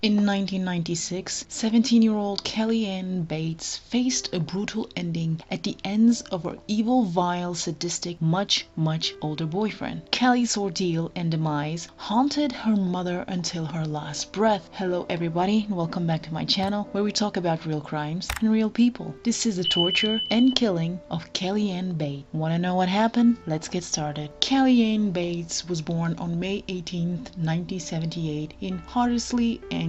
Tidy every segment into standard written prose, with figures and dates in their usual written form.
In 1996, 17-year-old Kelly Ann Bates faced a brutal ending at the hands of her evil, vile, sadistic, much older boyfriend. Kelly's ordeal and demise haunted her mother until her last breath. Hello everybody, and welcome back to my channel where we talk about real crimes and real people. This is the torture and killing of Kelly Ann Bates. Wanna know what happened? Let's get started. Kelly Ann Bates was born on May 18, 1978 in Horrendous, England,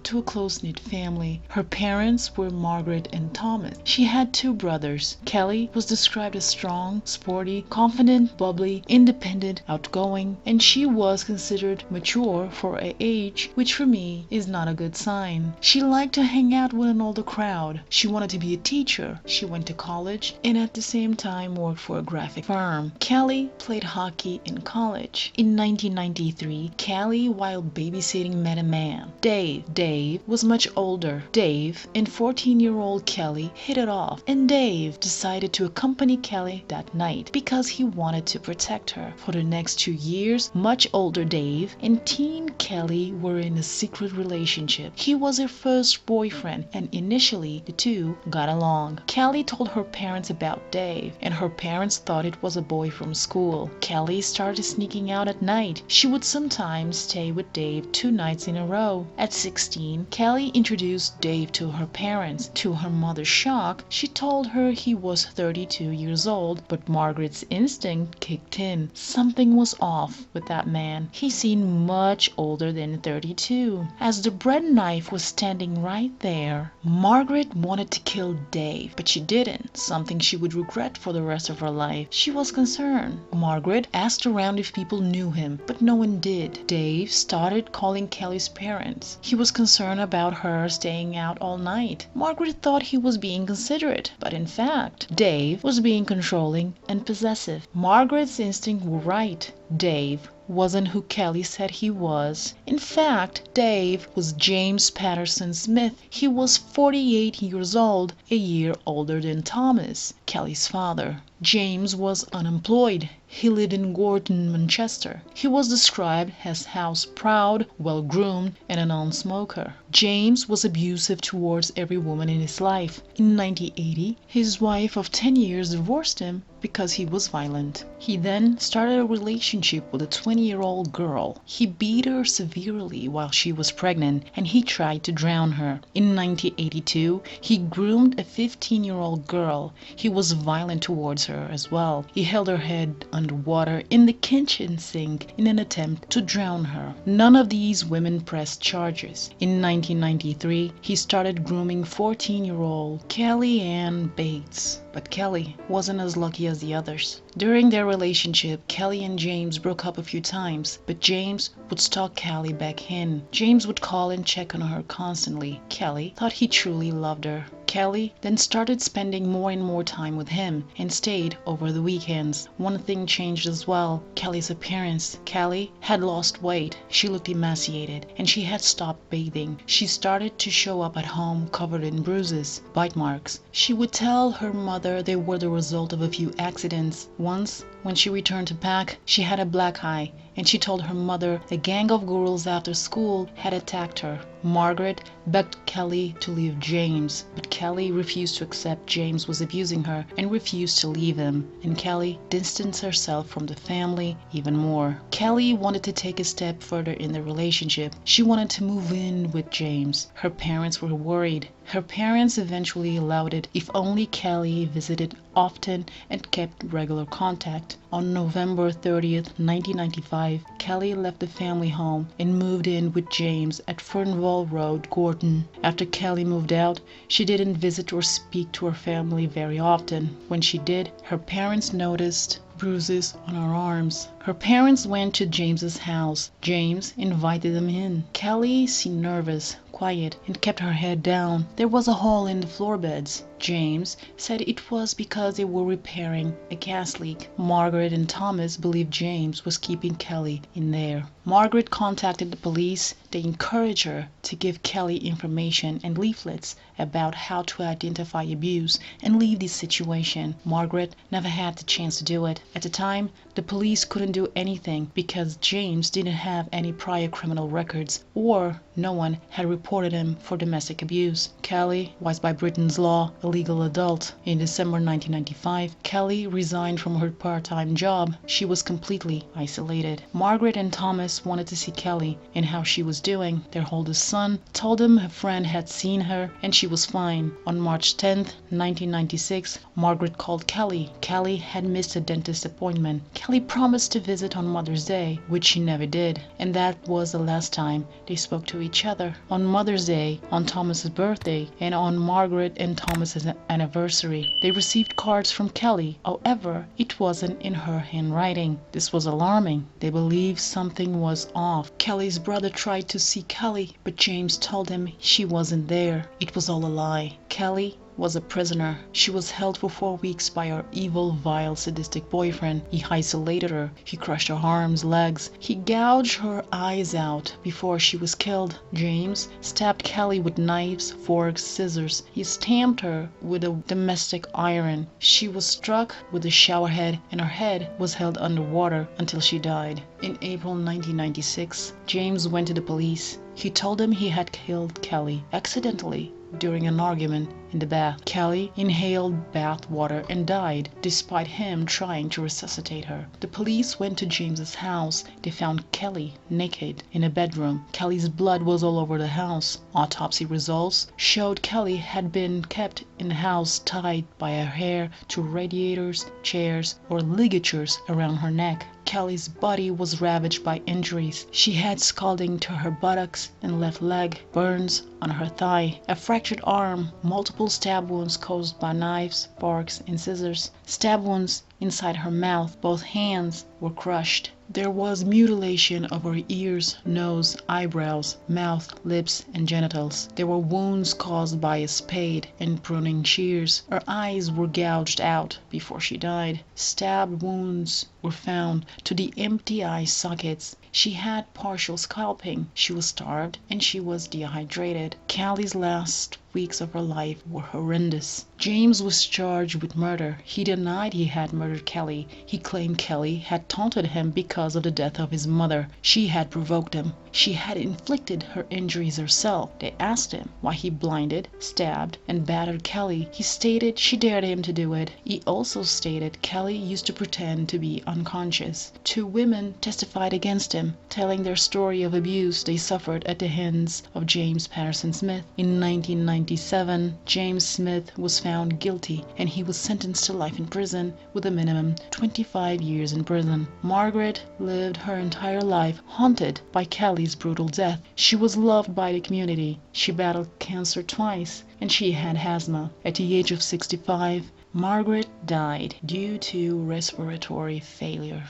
to a close-knit family. Her parents were Margaret and Thomas. She had two brothers. Kelly was described as strong, sporty, confident, bubbly, independent, outgoing, and she was considered mature for her age, which for me is not a good sign. She liked to hang out with an older crowd. She wanted to be a teacher. She went to college and at the same time worked for a graphic firm. Kelly played hockey in college. In 1993, Kelly, while babysitting, met a man, Dave. Dave was much older. Dave and 14-year-old Kelly hit it off, and Dave decided to accompany Kelly that night because he wanted to protect her. For the next 2 years, much older Dave and teen Kelly were in a secret relationship. He was her first boyfriend, and initially the two got along. Kelly told her parents about Dave, and her parents thought it was a boy from school. Kelly started sneaking out at night. She would sometimes stay with Dave 2 nights in a row. At 16, Kelly introduced Dave to her parents. To her mother's shock, she told her he was 32 years old, but Margaret's instinct kicked in. Something was off with that man. He seemed much older than 32. As the bread knife was standing right there, Margaret wanted to kill Dave, but she didn't, something she would regret for the rest of her life. She was concerned. Margaret asked around if people knew him, but no one did. Dave started calling Kelly's parents. He was concerned about her staying out all night. Margaret thought he was being considerate, but in fact, Dave was being controlling and possessive. Margaret's instincts were right. Dave wasn't who Kelly said he was. In fact, Dave was James Patterson Smith. He was 48 years old, a year older than Thomas, Kelly's father. James was unemployed. He lived in Gorton, Manchester. He was described as house-proud, well-groomed, and a non-smoker. James was abusive towards every woman in his life. In 1980, his wife of 10 years divorced him because he was violent. He then started a relationship with a 20-year-old girl. He beat her severely while she was pregnant, and he tried to drown her. In 1982, he groomed a 15-year-old girl. He was violent towards her as well. He held her head underwater in the kitchen sink in an attempt to drown her. None of these women pressed charges. In 1993, he started grooming 14-year-old Kelly Ann Bates. But Kelly wasn't as lucky as the others. During their relationship, Kelly and James broke up a few times, but James would stalk Kelly back in. James would call and check on her constantly. Kelly thought he truly loved her. Kelly then started spending more and more time with him and stayed over the weekends. One thing changed as well: Kelly's appearance. Kelly had lost weight, she looked emaciated, and she had stopped bathing. She started to show up at home covered in bruises, bite marks. She would tell her mother they were the result of a few accidents. Once, when she returned to pack, she had a black eye, and she told her mother a gang of girls after school had attacked her. Margaret begged Kelly to leave James, but Kelly refused to accept James was abusing her and refused to leave him, and Kelly distanced herself from the family even more. Kelly wanted to take a step further in the relationship. She wanted to move in with James. Her parents were worried. Her parents eventually allowed it if only Kelly visited often and kept regular contact. On November 30th, 1995, Kelly left the family home and moved in with James at Fernvale Road, Gorton. After Kelly moved out, she didn't visit or speak to her family very often. When she did, her parents noticed bruises on her arms. Her parents went to James's house. James invited them in. Kelly seemed nervous, quiet, and kept her head down. There was a hole in the floor beds. James said it was because they were repairing a gas leak. Margaret and Thomas believed James was keeping Kelly in there. Margaret contacted the police. They encouraged her to give Kelly information and leaflets about how to identify abuse and leave this situation. Margaret never had the chance to do it. At the time, the police couldn't do anything because James didn't have any prior criminal records, or no one had reported him for domestic abuse. Kelly was by Britain's law a legal adult. In December 1995, Kelly resigned from her part-time job. She was completely isolated. Margaret and Thomas wanted to see Kelly and how she was doing. Their oldest son told them a friend had seen her and she was fine. On March 10th, 1996, Margaret called Kelly. Kelly had missed a dentist appointment. Kelly promised to visit on Mother's Day, which she never did, and that was the last time they spoke to each other. On Mother's Day, on Thomas's birthday, and on Margaret and Thomas's anniversary, they received cards from Kelly. However, it wasn't in her handwriting. This was alarming. They believed something was off. Kelly's brother tried to see Kelly, but James told him she wasn't there. It was all a lie. Kelly was a prisoner. She was held for 4 weeks by her evil, vile, sadistic boyfriend. He isolated her. He crushed her arms, legs. He gouged her eyes out before she was killed. James stabbed Kelly with knives, forks, scissors. He stamped her with a domestic iron. She was struck with a shower head and her head was held underwater until she died. In April 1996, James went to the police. He told them he had killed Kelly accidentally during an argument in the bath. Kelly inhaled bath water and died, despite him trying to resuscitate her. The police went to James's house. They found Kelly naked in a bedroom. Kelly's blood was all over the house. Autopsy results showed Kelly had been kept in the house tied by her hair to radiators, chairs, or ligatures around her neck. Kelly's body was ravaged by injuries. She had scalding to her buttocks and left leg, burns on her thigh, a fractured arm, multiple stab wounds caused by knives, forks, and scissors, stab wounds inside her mouth. Both hands were crushed. There was mutilation of her ears, nose, eyebrows, mouth, lips, and genitals. There were wounds caused by a spade and pruning shears. Her eyes were gouged out before she died. Stab wounds were found to the empty eye sockets. She had partial scalping. She was starved and she was dehydrated. Kelly's last weeks of her life were horrendous. James was charged with murder. He denied he had murdered Kelly. He claimed Kelly had taunted him because of the death of his mother. She had provoked him. She had inflicted her injuries herself. They asked him why he blinded, stabbed, and battered Kelly. He stated she dared him to do it. He also stated Kelly used to pretend to be unconscious. 2 women testified against him, telling their story of abuse they suffered at the hands of James Patterson Smith. In 1997, James Smith was found guilty and he was sentenced to life in prison with a minimum 25 years in prison. Margaret lived her entire life haunted by Kelly's brutal death. She was loved by the community. She battled cancer twice and she had asthma. At the age of 65, Margaret died due to respiratory failure.